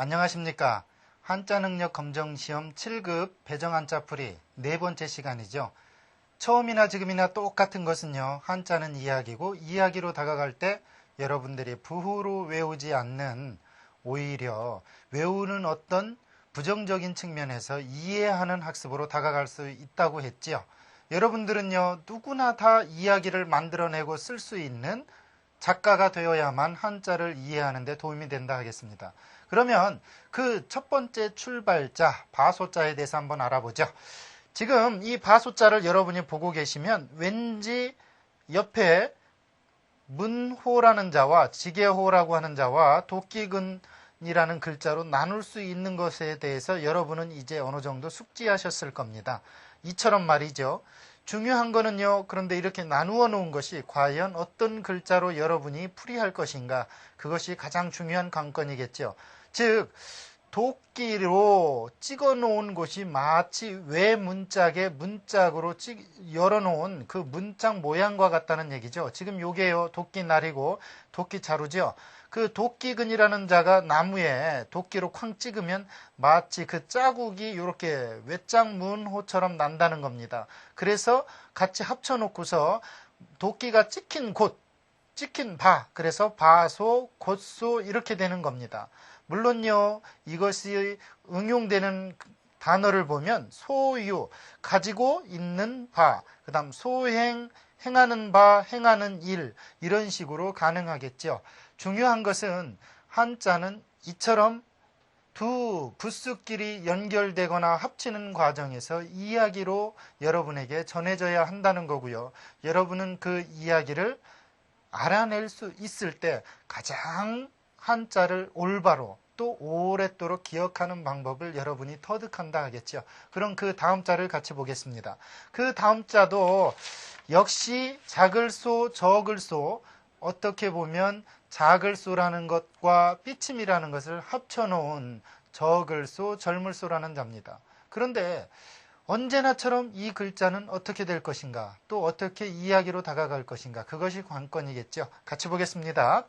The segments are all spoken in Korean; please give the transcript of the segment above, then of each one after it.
안녕하십니까. 한자능력 검정시험 7급 배정한자풀이 네 번째 시간이죠. 처음이나 지금이나 똑같은 것은요. 한자는 이야기고 이야기로 다가갈 때 여러분들이 부후로 외우지 않는 오히려 외우는 어떤 부정적인 측면에서 이해하는 학습으로 다가갈 수 있다고 했지요. 여러분들은요. 누구나 다 이야기를 만들어내고 쓸 수 있는 작가가 되어야만 한자를 이해하는 데 도움이 된다 하겠습니다. 그러면 그 첫 번째 출발자 바소자에 대해서 한번 알아보죠. 지금 이 바소자를 여러분이 보고 계시면 왠지 옆에 문호라는 자와 지게호라고 하는 자와 도끼근이라는 글자로 나눌 수 있는 것에 대해서 여러분은 이제 어느 정도 숙지하셨을 겁니다. 이처럼 말이죠. 중요한 거는요. 그런데 이렇게 나누어 놓은 것이 과연 어떤 글자로 여러분이 풀이할 것인가, 그것이 가장 중요한 관건이겠죠. 즉 도끼로 찍어 놓은 곳이 마치 외문짝에 문짝으로 열어놓은 그 문짝 모양과 같다는 얘기죠. 지금 요게요 도끼날이고 도끼자루죠. 그 도끼근이라는 자가 나무에 도끼로 쾅 찍으면 마치 그 자국이 이렇게 외짝문호처럼 난다는 겁니다. 그래서 같이 합쳐놓고서 도끼가 찍힌 곳, 찍힌 바, 그래서 바소, 곳소 이렇게 되는 겁니다. 물론요, 이것이 응용되는 단어를 보면 소유, 가지고 있는 바, 그 다음 소행, 행하는 바, 행하는 일, 이런 식으로 가능하겠죠. 중요한 것은 한자는 이처럼 두 부수끼리 연결되거나 합치는 과정에서 이야기로 여러분에게 전해져야 한다는 거고요. 여러분은 그 이야기를 알아낼 수 있을 때 가장 한자를 올바로 또 오랫도록 기억하는 방법을 여러분이 터득한다 하겠죠. 그럼 그 다음 자를 같이 보겠습니다. 그 다음 자도 역시 작을소, 적을소, 어떻게 보면 작을소라는 것과 삐침이라는 것을 합쳐놓은 적을소, 젊을소라는 자입니다. 그런데 언제나처럼 이 글자는 어떻게 될 것인가, 또 어떻게 이야기로 다가갈 것인가, 그것이 관건이겠죠. 같이 보겠습니다.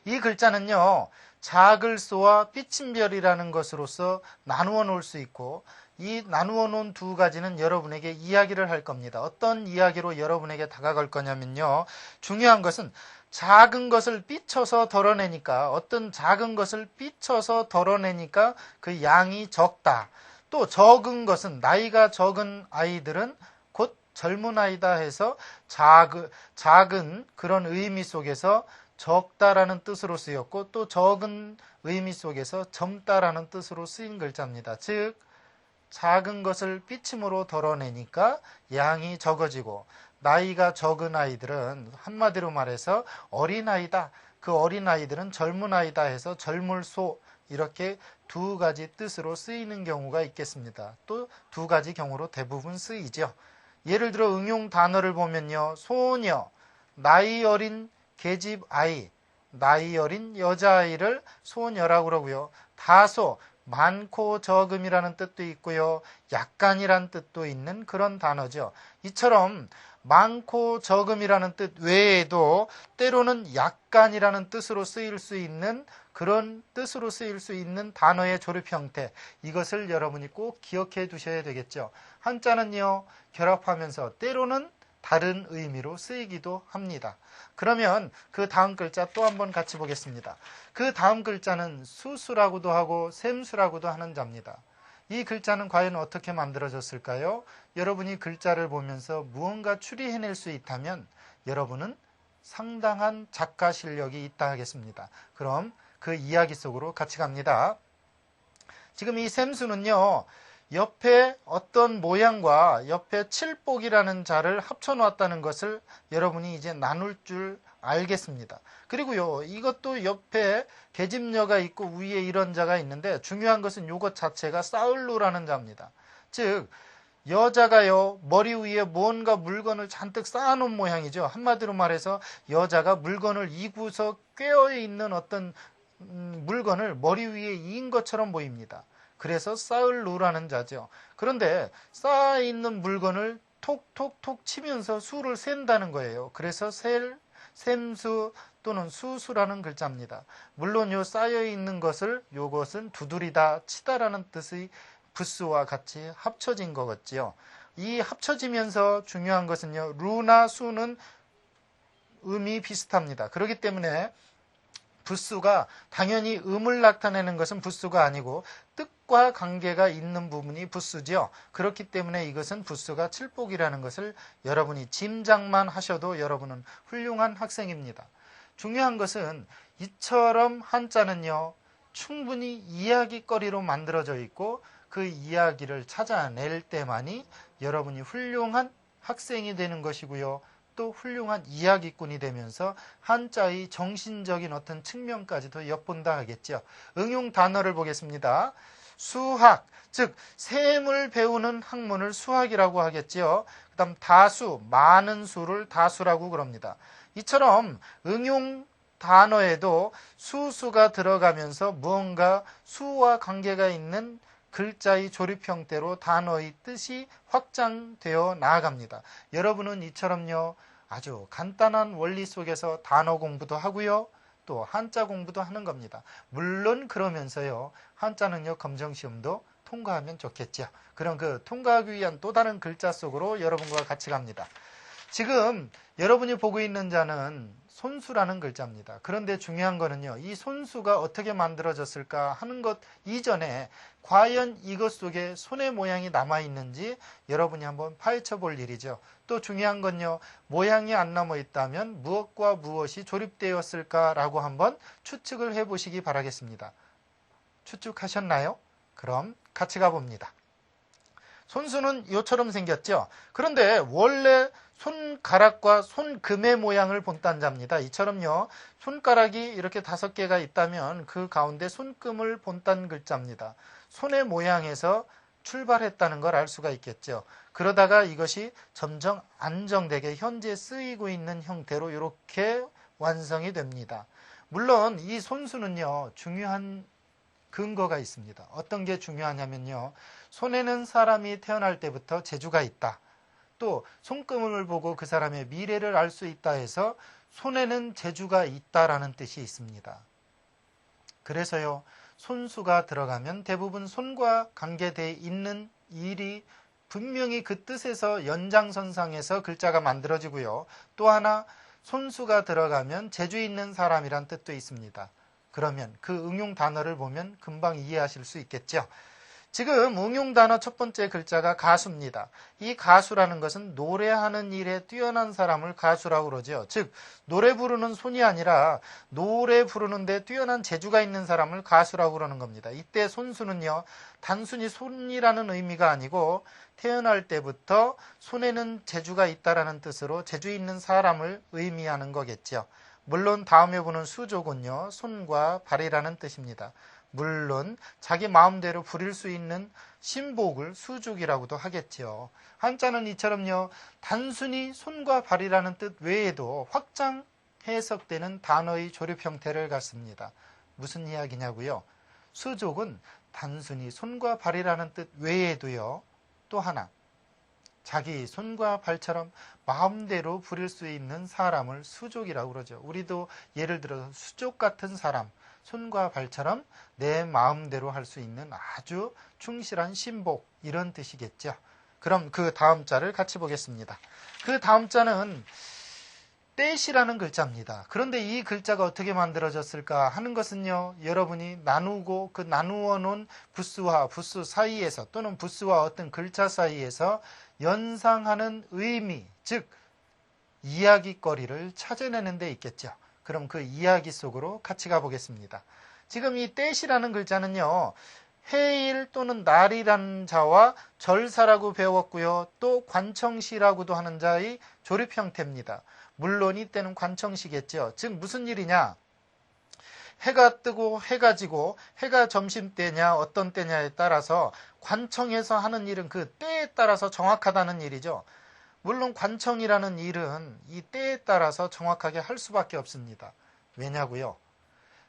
이 글자는요, 작을소와 삐침별이라는 것으로서 나누어 놓을 수 있고, 이 나누어 놓은 두 가지는 여러분에게 이야기를 할 겁니다. 어떤 이야기로 여러분에게 다가갈 거냐면요, 중요한 것은 작은 것을 삐쳐서 덜어내니까, 어떤 작은 것을 삐쳐서 덜어내니까 그 양이 적다. 또 적은 것은, 나이가 적은 아이들은 곧 젊은 아이다 해서 작은 그런 의미 속에서 적다라는 뜻으로 쓰였고, 또 적은 의미 속에서 젊다라는 뜻으로 쓰인 글자입니다. 즉 작은 것을 삐침으로 덜어내니까 양이 적어지고, 나이가 적은 아이들은 한마디로 말해서 어린아이다, 그 어린아이들은 젊은 아이다 해서 젊을소, 이렇게 두 가지 뜻으로 쓰이는 경우가 있겠습니다. 또 두 가지 경우로 대부분 쓰이죠. 예를 들어 응용 단어를 보면요, 소녀, 나이 어린 계집 아이, 나이 어린 여자아이를 소녀라고 그러고요. 다소, 많고 적음이라는 뜻도 있고요, 약간이란 뜻도 있는 그런 단어죠. 이처럼 많고 적음이라는 뜻 외에도 때로는 약간이라는 뜻으로 쓰일 수 있는, 그런 뜻으로 쓰일 수 있는 단어의 조립 형태, 이것을 여러분이 꼭 기억해 두셔야 되겠죠. 한자는요, 결합하면서 때로는 다른 의미로 쓰이기도 합니다. 그러면 그 다음 글자 또 한번 같이 보겠습니다. 그 다음 글자는 수수라고도 하고 샘수라고도 하는 자입니다. 이 글자는 과연 어떻게 만들어졌을까요? 여러분이 글자를 보면서 무언가 추리해낼 수 있다면 여러분은 상당한 작가 실력이 있다 하겠습니다. 그럼 그 이야기 속으로 같이 갑니다. 지금 이 샘수는요, 옆에 어떤 모양과 옆에 칠복이라는 자를 합쳐 놓았다는 것을 여러분이 이제 나눌 줄 알겠습니다. 그리고요, 이것도 옆에 계집녀가 있고 위에 이런 자가 있는데, 중요한 것은 이것 자체가 싸울루라는 자입니다. 즉 여자가요, 머리 위에 무언가 물건을 잔뜩 쌓아놓은 모양이죠. 한마디로 말해서 여자가 물건을 이고서 꿰어있는 어떤 물건을 머리 위에 이은 것처럼 보입니다. 그래서 싸울루라는 자죠. 그런데 쌓아있는 물건을 톡톡톡 치면서 수를 센다는 거예요. 그래서 샘수 또는 수수라는 글자입니다. 물론 요 쌓여 있는 것을 요것은 두드리다, 치다라는 뜻의 부수와 같이 합쳐진 거겠지요. 이 합쳐지면서 중요한 것은요, 루나 수는 음이 비슷합니다. 그렇기 때문에 부수가 당연히 음을 나타내는 것은 부수가 아니고 뜻과 관계가 있는 부분이 부수죠. 그렇기 때문에 이것은 부수가 칠복이라는 것을 여러분이 짐작만 하셔도 여러분은 훌륭한 학생입니다. 중요한 것은 이처럼 한자는요, 충분히 이야기거리로 만들어져 있고 그 이야기를 찾아낼 때만이 여러분이 훌륭한 학생이 되는 것이고요. 또 훌륭한 이야기꾼이 되면서 한자의 정신적인 어떤 측면까지도 엿본다 하겠죠. 응용 단어를 보겠습니다. 수학, 즉 셈을 배우는 학문을 수학이라고 하겠지요. 그 다음 다수, 많은 수를 다수라고 그럽니다. 이처럼 응용 단어에도 수가 들어가면서 무언가 수와 관계가 있는 글자의 조립 형태로 단어의 뜻이 확장되어 나아갑니다. 여러분은 이처럼요, 아주 간단한 원리 속에서 단어 공부도 하고요, 또 한자 공부도 하는 겁니다. 물론 그러면서요, 한자능력 검정시험도 통과하면 좋겠죠. 그럼 그 통과하기 위한 또 다른 글자 속으로 여러분과 같이 갑니다. 지금 여러분이 보고 있는 자는 손수라는 글자입니다. 그런데 중요한 거는요, 이 손수가 어떻게 만들어졌을까 하는 것 이전에 과연 이것 속에 손의 모양이 남아있는지 여러분이 한번 파헤쳐 볼 일이죠. 또 중요한 건요, 모양이 안 남아있다면 무엇과 무엇이 조립되었을까라고 한번 추측을 해보시기 바라겠습니다. 추측하셨나요? 그럼 같이 가봅니다. 손수는 이처럼 생겼죠. 그런데 원래 손가락과 손금의 모양을 본딴 자입니다. 이처럼요, 손가락이 이렇게 5개가 있다면 그 가운데 손금을 본딴 글자입니다. 손의 모양에서 출발했다는 걸 알 수가 있겠죠. 그러다가 이것이 점점 안정되게 현재 쓰이고 있는 형태로 이렇게 완성이 됩니다. 물론 이 손수는요, 중요한 근거가 있습니다. 어떤 게 중요하냐면요, 손에는 사람이 태어날 때부터 재주가 있다. 또 손금을 보고 그 사람의 미래를 알 수 있다 해서 손에는 재주가 있다라는 뜻이 있습니다. 그래서요, 손수가 들어가면 대부분 손과 관계되어 있는 일이 분명히 그 뜻에서 연장선상에서 글자가 만들어지고요. 또 하나, 손수가 들어가면 재주 있는 사람이란 뜻도 있습니다. 그러면 그 응용 단어를 보면 금방 이해하실 수 있겠죠. 지금 응용 단어 첫 번째 글자가 가수입니다. 이 가수라는 것은 노래하는 일에 뛰어난 사람을 가수라고 그러죠. 즉 노래 부르는 손이 아니라 노래 부르는데 뛰어난 재주가 있는 사람을 가수라고 그러는 겁니다. 이때 손수는요, 단순히 손이라는 의미가 아니고 태어날 때부터 손에는 재주가 있다라는 뜻으로 재주 있는 사람을 의미하는 거겠죠. 물론 다음에 보는 수족은요, 손과 발이라는 뜻입니다. 물론 자기 마음대로 부릴 수 있는 신복을 수족이라고도 하겠지요. 한자는 이처럼요, 단순히 손과 발이라는 뜻 외에도 확장 해석되는 단어의 조립 형태를 갖습니다. 무슨 이야기냐고요? 수족은 단순히 손과 발이라는 뜻 외에도요, 또 하나, 자기 손과 발처럼 마음대로 부릴 수 있는 사람을 수족이라고 그러죠. 우리도 예를 들어서 수족 같은 사람, 손과 발처럼 내 마음대로 할 수 있는 아주 충실한 신복, 이런 뜻이겠죠. 그럼 그 다음 자를 같이 보겠습니다. 그 다음 자는 떼시라는 글자입니다. 그런데 이 글자가 어떻게 만들어졌을까 하는 것은요, 여러분이 나누고 그 나누어 놓은 부수와 부수 사이에서 또는 부수와 어떤 글자 사이에서 연상하는 의미, 즉 이야기거리를 찾아내는 데 있겠죠. 그럼 그 이야기 속으로 같이 가보겠습니다. 지금 이 떼시라는 글자는요, 해일 또는 날이라는 자와 절사라고 배웠고요, 또 관청시라고도 하는 자의 조립 형태입니다. 물론 이때는 관청시겠죠. 즉 무슨 일이냐, 해가 뜨고 해가 지고 해가 점심때냐 어떤 때냐에 따라서 관청에서 하는 일은 그 때에 따라서 정확하다는 일이죠. 물론 관청이라는 일은 이 때에 따라서 정확하게 할 수밖에 없습니다. 왜냐고요?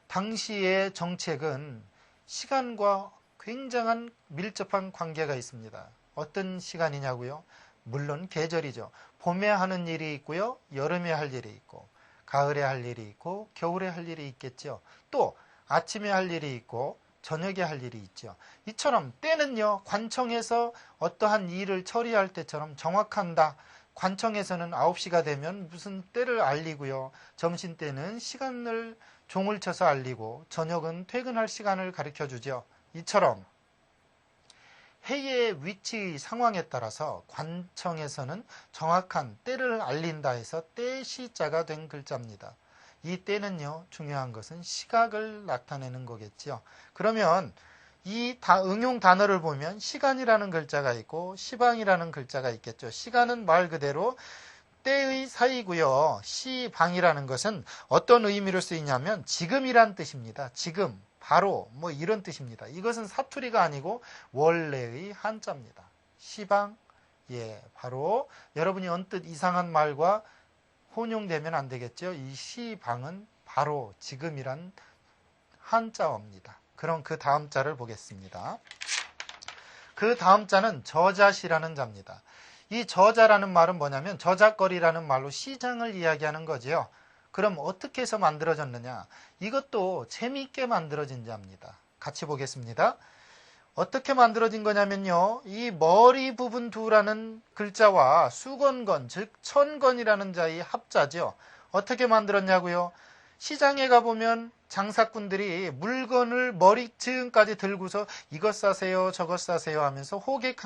당시의 정책은 시간과 굉장한 밀접한 관계가 있습니다. 어떤 시간이냐고요? 물론 계절이죠. 봄에 하는 일이 있고요, 여름에 할 일이 있고, 가을에 할 일이 있고 겨울에 할 일이 있겠죠. 또 아침에 할 일이 있고 저녁에 할 일이 있죠. 이처럼 때는요, 관청에서 어떠한 일을 처리할 때처럼 정확한다. 관청에서는 9시가 되면 무슨 때를 알리고요. 점심때는 시간을 종을 쳐서 알리고 저녁은 퇴근할 시간을 가르쳐 주죠. 이처럼 해의 위치 상황에 따라서 관청에서는 정확한 때를 알린다 해서 때시자가 된 글자입니다. 이 때는요, 중요한 것은 시각을 나타내는 거겠죠. 그러면 이 응용 단어를 보면 시간이라는 글자가 있고 시방이라는 글자가 있겠죠. 시간은 말 그대로 때의 사이고요. 시방이라는 것은 어떤 의미로 쓰이냐면 지금이란 뜻입니다. 지금, 바로 뭐 이런 뜻입니다. 이것은 사투리가 아니고 원래의 한자입니다. 시방, 예, 바로 여러분이 언뜻 이상한 말과 혼용되면 안 되겠죠. 이 시방은 바로 지금이란 한자어입니다. 그럼 그 다음 자를 보겠습니다. 그 다음 자는 저자시라는 자입니다. 이 저자라는 말은 뭐냐면 저작거리라는 말로 시장을 이야기하는 거지요. 그럼 어떻게 해서 만들어졌느냐? 이것도 재미있게 만들어진 자입니다. 같이 보겠습니다. 어떻게 만들어진 거냐면요. 이 머리 부분 두라는 글자와 수건건, 즉 천건이라는 자의 합자죠. 어떻게 만들었냐고요? 시장에 가보면 장사꾼들이 물건을 머리층까지 들고서 이것 사세요, 저것 사세요 하면서 호객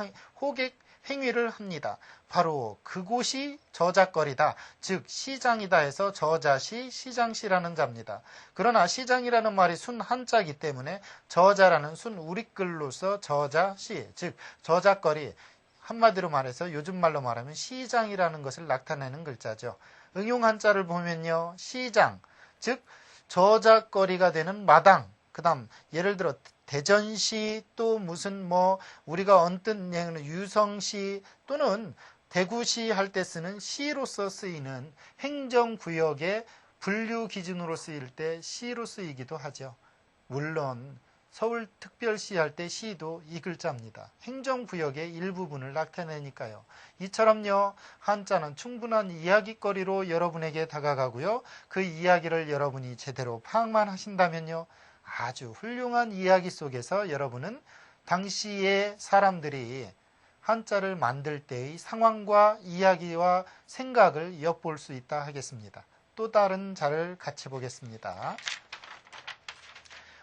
행위를 합니다. 바로 그곳이 저작거리다, 즉 시장이다 해서 저자시, 시장시라는 자입니다. 그러나 시장이라는 말이 순 한자이기 때문에 저자라는 순 우리글로서 저자시, 즉 저작거리, 한마디로 말해서 요즘 말로 말하면 시장이라는 것을 나타내는 글자죠. 응용 한자를 보면요, 시장, 즉 저작거리가 되는 마당, 그 다음 예를 들어 대전시, 또 무슨 뭐 우리가 언뜻 유성시 또는 대구시 할 때 쓰는 시로서 쓰이는 행정구역의 분류 기준으로 쓰일 때 시로 쓰이기도 하죠. 물론 서울특별시 할 때 시도 이 글자입니다. 행정구역의 일부분을 나타내니까요. 이처럼요, 한자는 충분한 이야기거리로 여러분에게 다가가고요. 그 이야기를 여러분이 제대로 파악만 하신다면요, 아주 훌륭한 이야기 속에서 여러분은 당시의 사람들이 한자를 만들 때의 상황과 이야기와 생각을 엿볼 수 있다 하겠습니다. 또 다른 자를 같이 보겠습니다.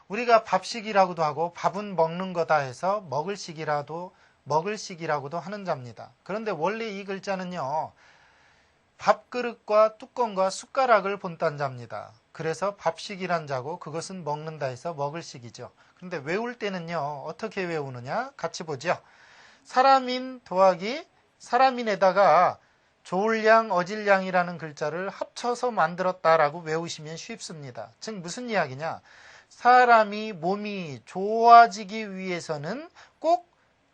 우리가 밥식이라고도 하고 밥은 먹는 거다 해서 먹을식이라고도 하는 자입니다. 그런데 원래 이 글자는요, 밥그릇과 뚜껑과 숟가락을 본딴 자입니다. 그래서 밥식이란 자고 그것은 먹는다 해서 먹을식이죠. 그런데 외울 때는요, 어떻게 외우느냐? 같이 보죠. 사람인 더하기 사람인에다가 조울양, 어질양이라는 글자를 합쳐서 만들었다라고 외우시면 쉽습니다. 즉 무슨 이야기냐? 사람이 몸이 좋아지기 위해서는 꼭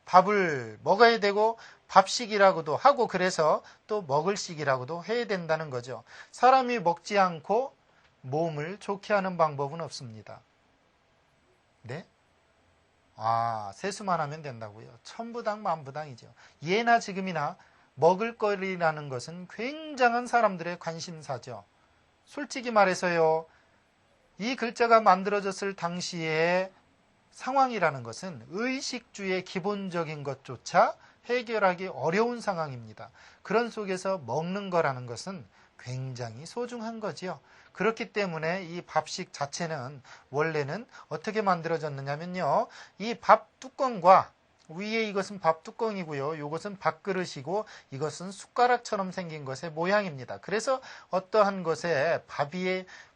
밥을 먹어야 되고 밥식이라고도 하고 그래서 또 먹을식이라고도 해야 된다는 거죠. 사람이 먹지 않고 몸을 좋게 하는 방법은 없습니다. 네? 세수만 하면 된다고요. 천부당 만부당이죠. 예나 지금이나 먹을거리라는 것은 굉장한 사람들의 관심사죠. 솔직히 말해서요, 이 글자가 만들어졌을 당시의 상황이라는 것은 의식주의 기본적인 것조차 해결하기 어려운 상황입니다. 그런 속에서 먹는 거라는 것은 굉장히 소중한 거지요. 그렇기 때문에 이 밥식 자체는 원래는 어떻게 만들어졌느냐면요, 이 밥 뚜껑과 위에 이것은 밥 뚜껑이고요, 이것은 밥그릇이고 이것은 숟가락처럼 생긴 것의 모양입니다. 그래서 어떠한 것에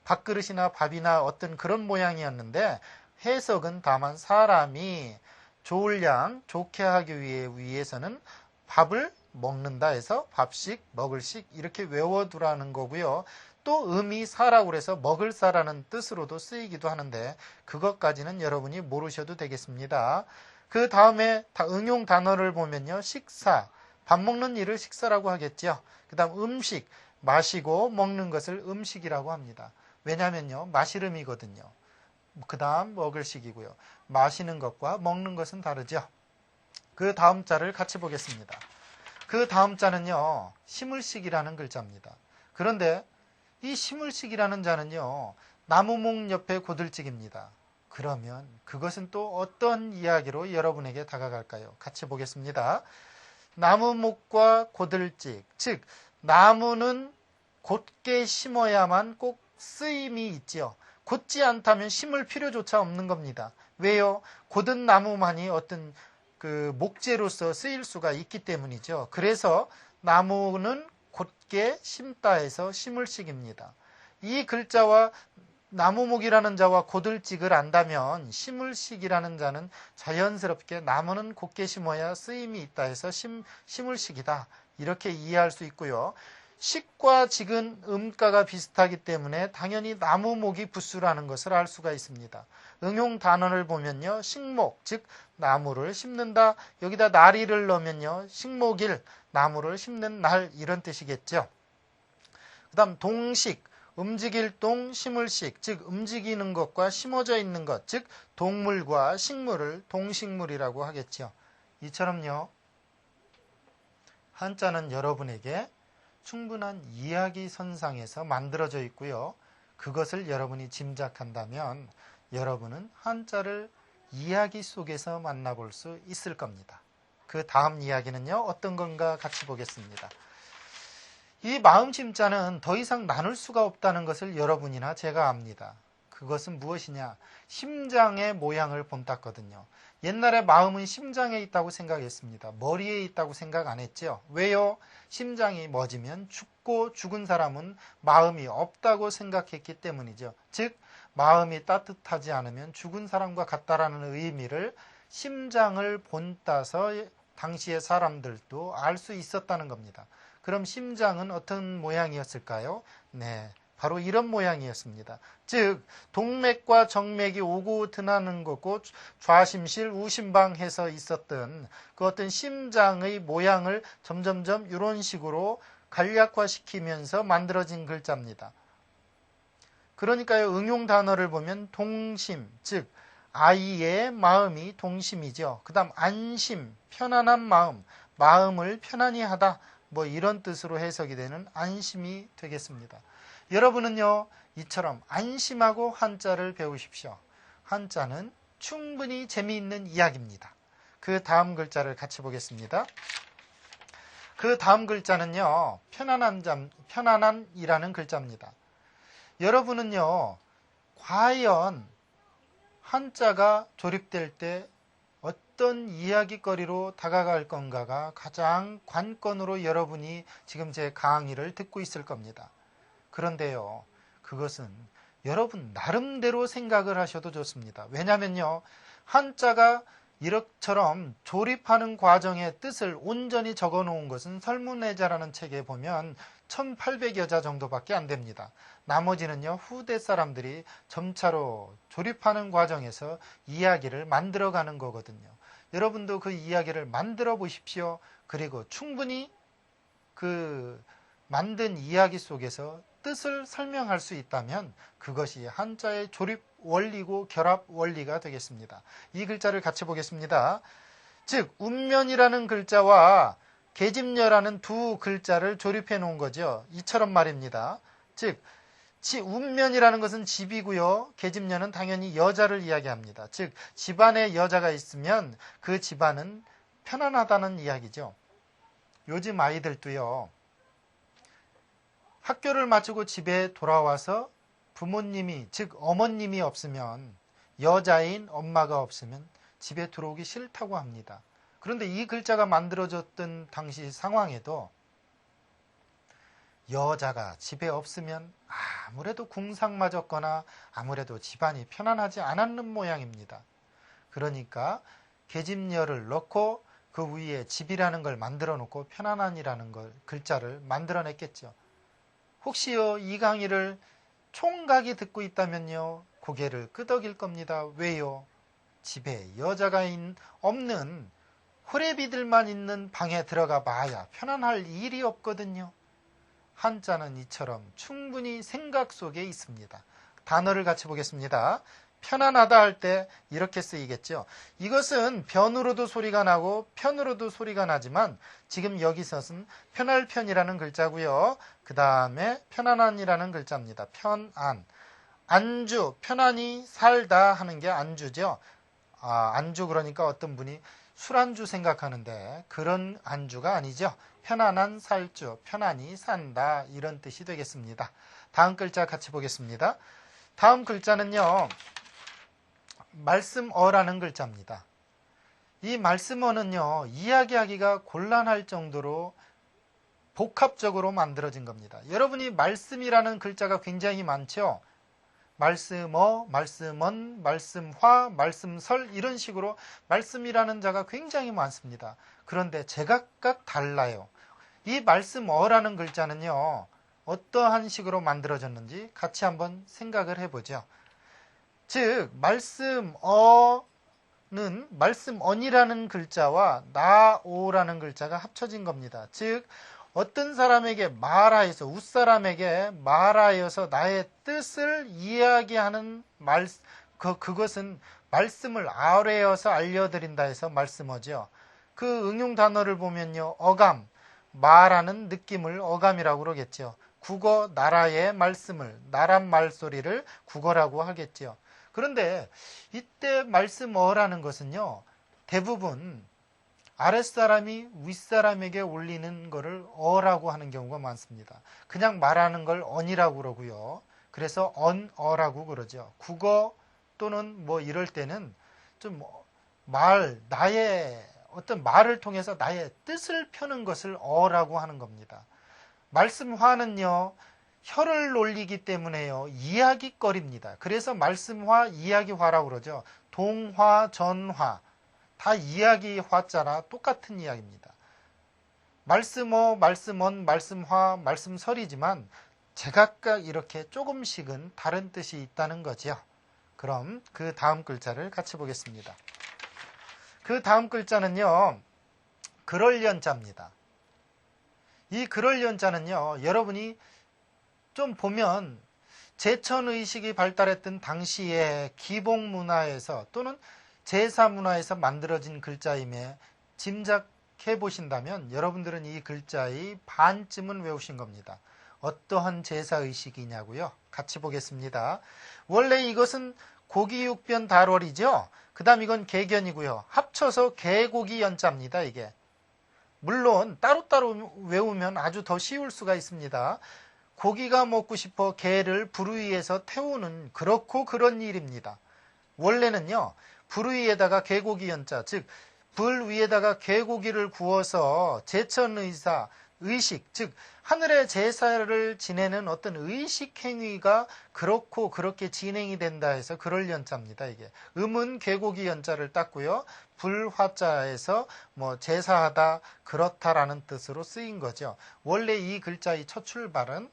밥그릇이나 밥이나 어떤 그런 모양이었는데, 해석은 다만 사람이 좋을양, 좋게 하기 위해서는 밥을 먹는다 해서 밥식, 먹을식 이렇게 외워두라는 거고요. 또 음이 사라고 해서 먹을 사라는 뜻으로도 쓰이기도 하는데 그것까지는 여러분이 모르셔도 되겠습니다. 그 다음에 응용 단어를 보면요, 식사, 밥 먹는 일을 식사라고 하겠죠. 그 다음 음식, 마시고 먹는 것을 음식이라고 합니다. 왜냐면요, 마시름이거든요. 그 다음 먹을식이고요. 마시는 것과 먹는 것은 다르죠. 그 다음 자를 같이 보겠습니다. 그 다음 자는요, 심을식이라는 글자입니다. 그런데 이 심을식이라는 자는요, 나무목 옆에 고들찍입니다. 그러면 그것은 또 어떤 이야기로 여러분에게 다가갈까요? 같이 보겠습니다. 나무목과 고들찍, 즉 나무는 곧게 심어야만 꼭 쓰임이 있지요. 곧지 않다면 심을 필요조차 없는 겁니다. 왜요? 곧은 나무만이 어떤 그 목재로서 쓰일 수가 있기 때문이죠. 그래서 나무는 곧게 심다 해서 심을식입니다. 이 글자와 나무목이라는 자와 고들찍을 안다면 심을식이라는 자는 자연스럽게 나무는 곧게 심어야 쓰임이 있다 해서 심을식이다. 이렇게 이해할 수 있고요. 식과 직은 음가가 비슷하기 때문에 당연히 나무목이 부수라는 것을 알 수가 있습니다. 응용 단어를 보면요. 식목, 즉 나무를 심는다. 여기다 나리를 넣으면요. 식목일, 나무를 심는 날 이런 뜻이겠죠. 그 다음 동식, 움직일 동, 심을식, 즉 움직이는 것과 심어져 있는 것, 즉 동물과 식물을 동식물이라고 하겠죠. 이처럼요. 한자는 여러분에게 충분한 이야기선상에서 만들어져 있고요. 그것을 여러분이 짐작한다면 여러분은 한자를 이야기 속에서 만나볼 수 있을 겁니다. 그 다음 이야기는요. 어떤 건가 같이 보겠습니다. 이 마음심자는 더 이상 나눌 수가 없다는 것을 여러분이나 제가 압니다. 그것은 무엇이냐? 심장의 모양을 본땄거든요. 옛날에 마음은 심장에 있다고 생각했습니다. 머리에 있다고 생각 안 했죠. 왜요? 심장이 멎으면 죽고 죽은 사람은 마음이 없다고 생각했기 때문이죠. 즉 마음이 따뜻하지 않으면 죽은 사람과 같다라는 의미를 심장을 본따서 당시의 사람들도 알 수 있었다는 겁니다. 그럼 심장은 어떤 모양이었을까요? 네, 바로 이런 모양이었습니다. 즉 동맥과 정맥이 오고 드나는 거고 좌심실, 우심방해서 있었던 그 어떤 심장의 모양을 점점점 이런 식으로 간략화시키면서 만들어진 글자입니다. 그러니까요. 응용 단어를 보면 동심, 즉 아이의 마음이 동심이죠. 그 다음 안심, 편안한 마음, 마음을 편안히 하다, 뭐 이런 뜻으로 해석이 되는 안심이 되겠습니다. 여러분은요, 이처럼 안심하고 한자를 배우십시오. 한자는 충분히 재미있는 이야기입니다. 그 다음 글자를 같이 보겠습니다. 그 다음 글자는요, 편안한이라는 글자입니다. 여러분은요, 과연 한자가 조립될 때 어떤 이야기거리로 다가갈 건가가 가장 관건으로 여러분이 지금 제 강의를 듣고 있을 겁니다. 그런데요, 그것은 여러분 나름대로 생각을 하셔도 좋습니다. 왜냐면요, 한자가 이렇처럼 조립하는 과정의 뜻을 온전히 적어 놓은 것은 설문해자라는 책에 보면 1800여 자 정도밖에 안 됩니다. 나머지는요, 후대 사람들이 점차로 조립하는 과정에서 이야기를 만들어가는 거거든요. 여러분도 그 이야기를 만들어 보십시오. 그리고 충분히 그 만든 이야기 속에서 뜻을 설명할 수 있다면 그것이 한자의 조립 원리고 결합 원리가 되겠습니다. 이 글자를 같이 보겠습니다. 즉 운면이라는 글자와 계집녀라는 두 글자를 조립해 놓은 거죠. 이처럼 말입니다. 즉 운면이라는 것은 집이고요. 계집녀는 당연히 여자를 이야기합니다. 즉 집안에 여자가 있으면 그 집안은 편안하다는 이야기죠. 요즘 아이들도요. 학교를 마치고 집에 돌아와서 부모님이, 즉 어머님이 없으면, 여자인 엄마가 없으면 집에 들어오기 싫다고 합니다. 그런데 이 글자가 만들어졌던 당시 상황에도 여자가 집에 없으면 아무래도 궁상 맞았거나 아무래도 집안이 편안하지 않았는 모양입니다. 그러니까 계집녀를 넣고 그 위에 집이라는 걸 만들어 놓고 편안한이라는 걸 글자를 만들어냈겠죠. 혹시요 이 강의를 총각이 듣고 있다면요 고개를 끄덕일 겁니다. 왜요? 집에 여자가 없는 호래비들만 있는 방에 들어가 봐야 편안할 일이 없거든요. 한자는 이처럼 충분히 생각 속에 있습니다. 단어를 같이 보겠습니다. 편안하다 할 때 이렇게 쓰이겠죠. 이것은 변으로도 소리가 나고 편으로도 소리가 나지만 지금 여기서는 편할 편이라는 글자고요. 그 다음에 편안한이라는 글자입니다. 편안. 안주, 편안히 살다 하는 게 안주죠. 안주 그러니까 어떤 분이 술안주 생각하는데 그런 안주가 아니죠. 편안한 살주, 편안히 산다 이런 뜻이 되겠습니다. 다음 글자 같이 보겠습니다. 다음 글자는요. 말씀어라는 글자입니다. 이 말씀어는요. 이야기하기가 곤란할 정도로 복합적으로 만들어진 겁니다. 여러분이 말씀이라는 글자가 굉장히 많죠. 말씀어, 말씀언, 말씀화, 말씀설 이런 식으로 말씀이라는 자가 굉장히 많습니다. 그런데 제각각 달라요. 이 말씀어라는 글자는요. 어떠한 식으로 만들어졌는지 같이 한번 생각을 해보죠. 즉 말씀어는 말씀언이라는 글자와 나오라는 글자가 합쳐진 겁니다. 즉 어떤 사람에게 말하여서 웃사람에게 말하여서 나의 뜻을 이야기하는 그것은 말씀을 아뢰어서 알려드린다 해서 말씀어죠. 그 응용 단어를 보면요. 어감, 말하는 느낌을 어감이라고 그러겠죠. 국어, 나라의 말씀을, 나란 말소리를 국어라고 하겠죠. 그런데 이때 말씀어라는 것은요. 대부분 아랫사람이 윗사람에게 올리는 것을 어라고 하는 경우가 많습니다. 그냥 말하는 걸 언이라고 그러고요. 그래서 언어라고 그러죠. 국어 또는 뭐 이럴 때는 좀 나의 어떤 말을 통해서 나의 뜻을 펴는 것을 어라고 하는 겁니다. 말씀화는요. 혀를 놀리기 때문에요. 이야기거리입니다. 그래서 말씀화, 이야기화라고 그러죠. 동화, 전화. 다 이야기 화자나 똑같은 이야기입니다. 말씀어, 말씀언, 말씀화, 말씀설이지만 제각각 이렇게 조금씩은 다른 뜻이 있다는 거죠. 그럼 그 다음 글자를 같이 보겠습니다. 그 다음 글자는요. 그럴련자입니다. 이 그럴련자는요. 여러분이 좀 보면 제천의식이 발달했던 당시의 기복문화에서 또는 제사문화에서 만들어진 글자임에 짐작해 보신다면 여러분들은 이 글자의 반쯤은 외우신 겁니다. 어떠한 제사의식이냐고요? 같이 보겠습니다. 원래 이것은 고기육변 달월이죠. 그 다음 이건 개견이고요. 합쳐서 개고기 연자입니다. 이게. 물론 따로따로 외우면 아주 더 쉬울 수가 있습니다. 고기가 먹고 싶어 개를 불 위에서 태우는 그렇고 그런 일입니다. 원래는요. 불 위에다가 개고기 연자, 즉 불 위에다가 개고기를 구워서 제천의사, 의식, 즉 하늘의 제사를 지내는 어떤 의식 행위가 그렇고 그렇게 진행이 된다 해서 그럴 연자입니다. 이게 음은 개고기 연자를 땄고요. 불화자에서 뭐 제사하다, 그렇다라는 뜻으로 쓰인 거죠. 원래 이 글자의 첫 출발은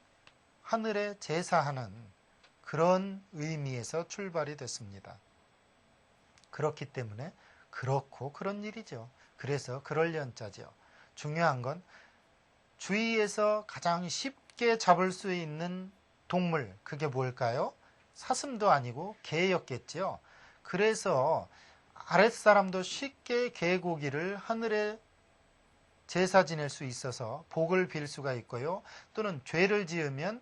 하늘의 제사하는 그런 의미에서 출발이 됐습니다. 그렇기 때문에 그렇고 그런 일이죠. 그래서 그럴련자죠. 중요한 건 주위에서 가장 쉽게 잡을 수 있는 동물, 그게 뭘까요? 사슴도 아니고 개였겠죠. 그래서 아랫사람도 쉽게 개고기를 하늘에 제사 지낼 수 있어서 복을 빌 수가 있고요. 또는 죄를 지으면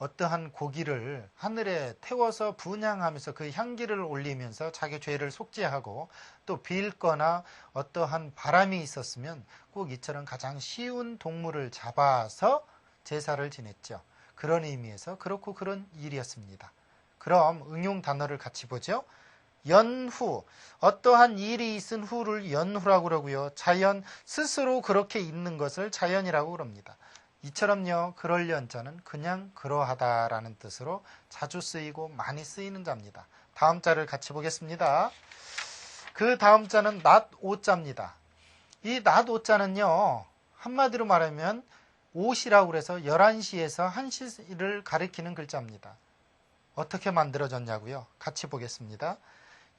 어떠한 고기를 하늘에 태워서 분향하면서 그 향기를 올리면서 자기 죄를 속죄하고 또 빌거나 어떠한 바람이 있었으면 꼭 이처럼 가장 쉬운 동물을 잡아서 제사를 지냈죠. 그런 의미에서 그렇고 그런 일이었습니다. 그럼 응용 단어를 같이 보죠. 연후, 어떠한 일이 있은 후를 연후라고 그러고요. 자연, 스스로 그렇게 있는 것을 자연이라고 그럽니다. 이처럼요. 그럴련자는 그냥 그러하다라는 뜻으로 자주 쓰이고 많이 쓰이는 자입니다. 다음 자를 같이 보겠습니다. 그 다음 자는 낫오자입니다. 이 낫오자는요. 한마디로 말하면 옷이라고 그래서 11시에서 1시를 가리키는 글자입니다. 어떻게 만들어졌냐고요? 같이 보겠습니다.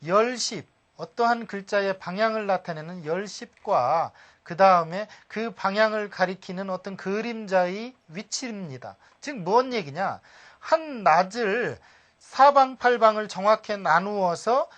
열십, 어떠한 글자의 방향을 나타내는 열십과 그 다음에 그 방향을 가리키는 어떤 그림자의 위치입니다. 즉 무슨 얘기냐? 한 낫을 사방팔방을 정확히 나누어서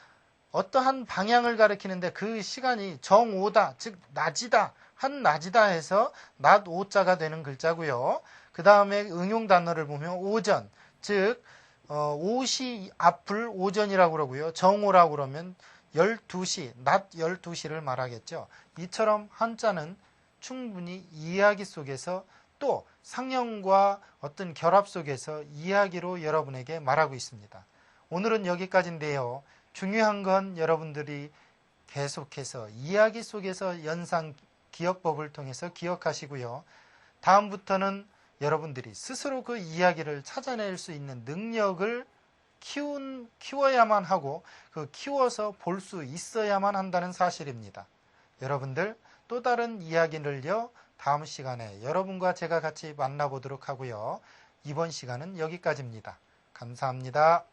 어떠한 방향을 가리키는데 그 시간이 정오다, 즉 낮이다, 한낮이다 해서 낮 오자가 되는 글자고요. 그 다음에 응용 단어를 보면 오전, 즉 오시 앞을 오전이라고 그러고요. 정오라고 그러면 12시, 낮 12시를 말하겠죠. 이처럼 한자는 충분히 이야기 속에서 또 상형과 어떤 결합 속에서 이야기로 여러분에게 말하고 있습니다. 오늘은 여기까지인데요. 중요한 건 여러분들이 계속해서 이야기 속에서 연상 기억법을 통해서 기억하시고요. 다음부터는 여러분들이 스스로 그 이야기를 찾아낼 수 있는 능력을 키워야만 하고 그 키워서 볼 수 있어야만 한다는 사실입니다. 여러분들 또 다른 이야기를요. 다음 시간에 여러분과 제가 같이 만나보도록 하고요. 이번 시간은 여기까지입니다. 감사합니다.